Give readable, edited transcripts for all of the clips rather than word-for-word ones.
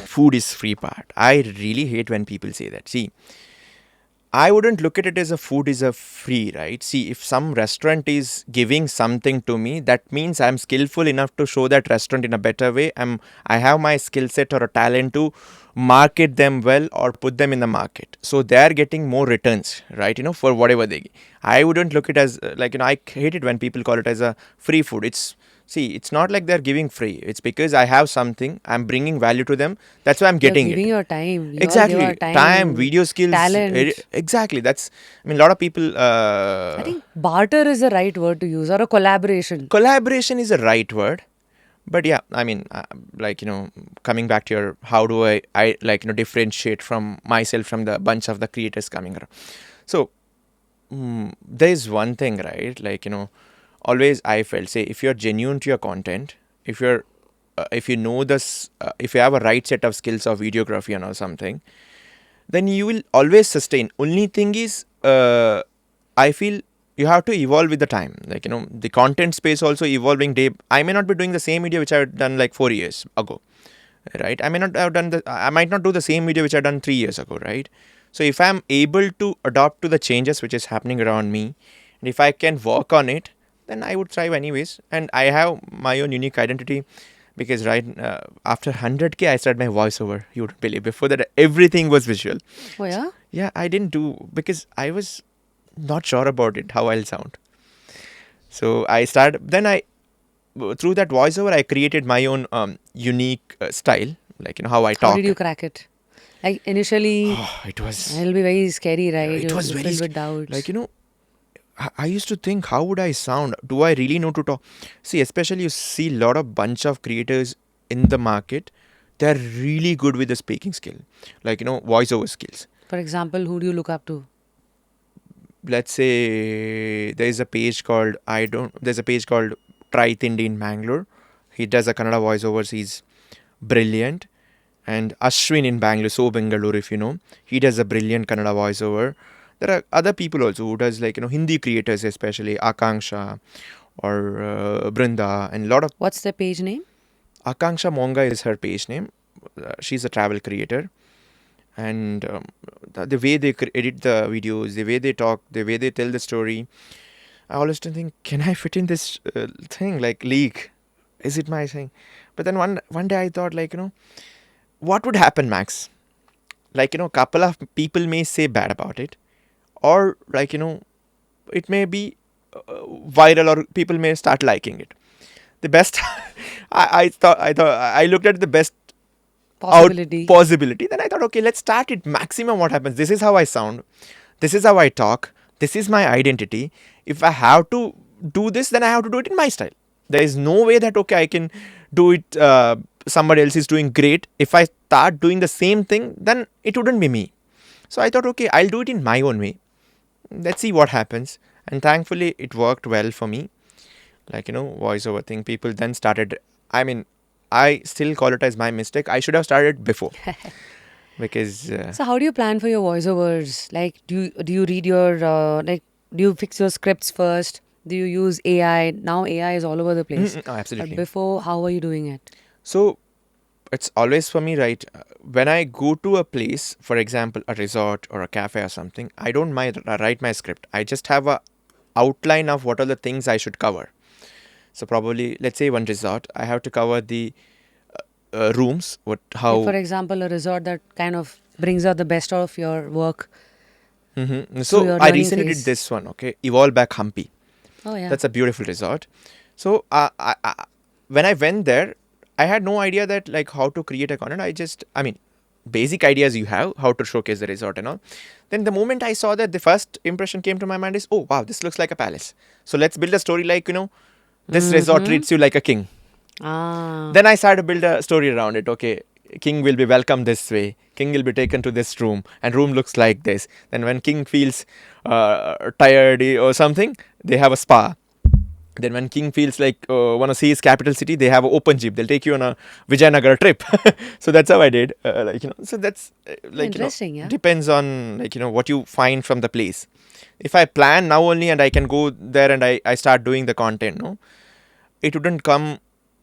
Food is free part. I really hate when people say that. See, I wouldn't look at it as a food is a free, right? See, if some restaurant is giving something to me, that means I'm skillful enough to show that restaurant in a better way. I have my skill set or a talent to market them well or put them in the market. So they are getting more returns, right? For whatever they. I wouldn't look it as I hate it when people call it as a free food. It's not like they're giving free. It's because I have something, I'm bringing value to them. That's why I'm You're getting giving it. your time. You all give Exactly. our time Time, and video skills. talent. Exactly. A lot of people. I think barter is the right word to use, or a collaboration. Collaboration is a right word. But yeah, coming back to your, how do differentiate from myself from the bunch of the creators coming around. So, there's one thing, right? Always I felt, say, if you're genuine to your content, if you know this, if you have a right set of skills of videography and or something, then you will always sustain. Only thing is, I feel you have to evolve with the time. The content space also evolving day. I may not be doing the same video which I've done like 4 years ago, right? I might not do the same video which I've done 3 years ago, right? So if I'm able to adapt to the changes which is happening around me, and if I can work on it, then I would thrive anyways. And I have my own unique identity. Because after 100K, I started my voiceover. You wouldn't believe. Before that, everything was visual. Oh, yeah? Yeah, I didn't do, because I was not sure about it, how I'll sound. So I started, through that voiceover, I created my own unique style, how I talk. How did you crack it? Like initially, It was, it'll be very scary, right? it was You're very, filled with doubts. I used to think, how would I sound? Do I really know to talk? See, especially you see a lot of bunch of creators in the market. They're really good with the speaking skill, voiceover skills. For example, who do you look up to? Let's say there's a page called Try Tindi in Bangalore. He does a Kannada voiceovers. He's brilliant. And Ashwin in Bangalore, so Bengaluru, if you know, he does a brilliant Kannada voiceover. There are other people also who does Hindi creators, especially Akanksha or Brinda, and a lot of. What's the page name? Akanksha Monga is her page name. She's a travel creator. And the way they edit the videos, the way they talk, the way they tell the story, I always think, can I fit in this thing, league? Is it my thing? But then one day I thought, what would happen, Max? Couple of people may say bad about it, or it may be viral, or people may start liking it. The best, I looked at the best possibility. Then I thought, okay, let's start it maximum. What happens? This is how I sound. This is how I talk. This is my identity. If I have to do this, then I have to do it in my style. There is no way that, okay, I can do it. Somebody else is doing great. If I start doing the same thing, then it wouldn't be me. So I thought, okay, I'll do it in my own way. Let's see what happens. And thankfully, it worked well for me. Voiceover thing. People then started. I still call it as my mistake. I should have started before. Because. So how do you plan for your voiceovers? Do you read your do you fix your scripts first? Do you use AI? Now AI is all over the place. Absolutely. But before, how were you doing it? So it's always for me, right? When I go to a place, for example, a resort or a cafe or something, I don't write my script. I just have a outline of what are the things I should cover. So probably, let's say one resort, I have to cover the rooms. For example, a resort that kind of brings out the best of your work. So I recently did this one, okay? Evolve Back Hampi. Oh, yeah. That's a beautiful resort. So when I went there, I had no idea that how to create a content. Basic ideas you have, how to showcase the resort and all. Then the moment I saw that, the first impression came to my mind is, oh, wow, this looks like a palace. So let's build a story this resort treats you like a king. Then I started to build a story around it. Okay, king will be welcomed this way. King will be taken to this room, and room looks like this. Then when king feels tired or something, they have a spa. Then when king feels want to see his capital city, they have an open jeep. They'll take you on a Vijayanagar trip. So that's how I did. So that's interesting. Yeah. Depends on what you find from the place. If I plan now only and I can go there and I start doing the content, no, it wouldn't come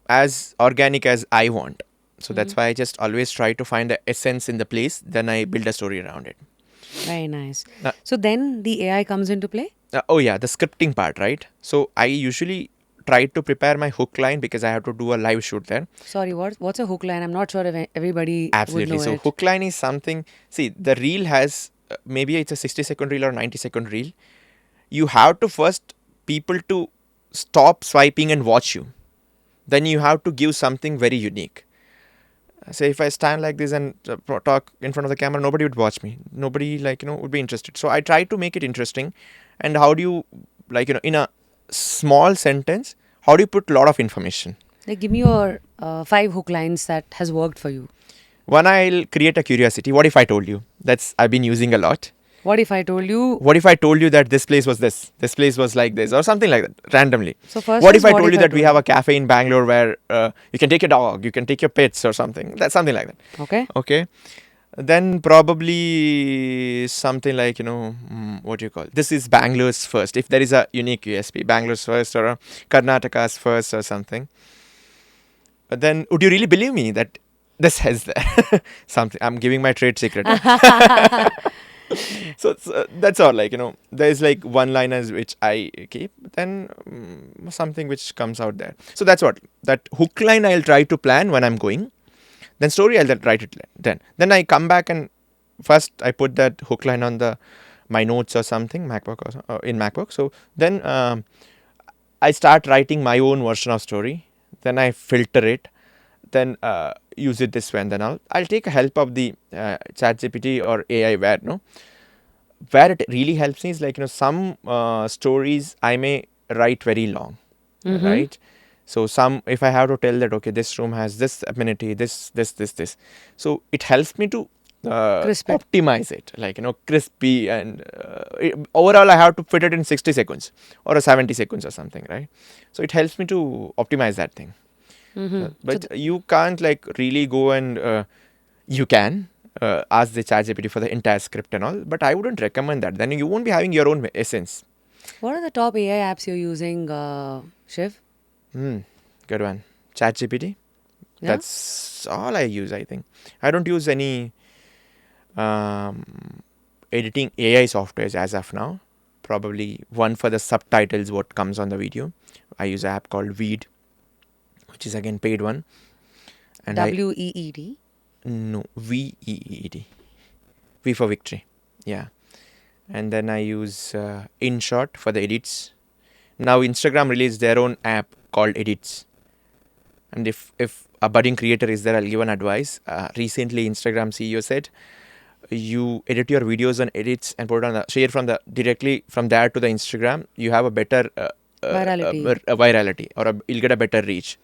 as organic as I want. So Mm-hmm. that's why I just always try to find the essence in the place, then I build a story around it. Very nice. Uh, So then the AI comes into play? oh yeah, the scripting part, right? So I usually try to prepare my hook line because I have to do a live shoot there. Sorry, what's a hook line? I'm not sure if everybody would Absolutely. know So it. hook line is something. See, the reel has maybe it's a 60-second reel or 90-second reel. You have to first people to stop swiping and watch you. Then you have to give something very unique. Say if I stand like this and talk in front of the camera, nobody would watch me. Nobody would be interested. So I try to make it interesting. And how do you in a small sentence? How do you put a lot of information? Like, give me your 5 hook lines that has worked for you. One, I'll create a curiosity. What if I told you? That's I've been using a lot. What if I told you? What if I told you that this place was this place was like this, or something like that, randomly? So first What is if I what told if you I that we told have you? a cafe in Bangalore where you can take your dog, you can take your pets, or something? That's something like that. Okay. Okay. Then probably something like, what do you call? This is Bangalore's first. If there is a unique USP, Bangalore's first or a Karnataka's first or something. But then would you really believe me that this has something? I'm giving my trade secret. So that's all. There's like one liners which I keep, then something which comes out there. So that's what that hook line I'll try to plan when I'm going. Then story I'll write it then I come back and first I put that hook line on the my notes or something MacBook or in MacBook. So then I start writing my own version of story. Then I filter it. Then use it this way, and then I'll take a help of the ChatGPT or AI where it really helps me is some stories I may write very long, Mm-hmm. right? So some if I have to tell that okay this room has this amenity, this, so it helps me to Crisp it. optimize it crispy and overall I have to fit it in 60 seconds or a 70 seconds or something, right? So it helps me to optimize that thing. Mm-hmm. So But you can't really go and you can ask the ChatGPT for the entire script and all, but I wouldn't recommend that. Then you won't be having your own essence. what are the top AI apps you're using, Shiv? Good one. ChatGPT. Yeah. That's all I use. I think I don't use any editing AI softwares as of now. Probably one for the subtitles, what comes on the video. I use an app called Weed, which is again paid one. And WEED. no, VEED. V for victory. Yeah. And then I use InShot for the edits. Now Instagram released their own app called Edits. And if a budding creator is there, I'll give an advice. Recently, Instagram CEO said, you edit your videos on edits and put it on the share from the directly from there to the Instagram. You have a better Virality. virality, or you'll get a better reach.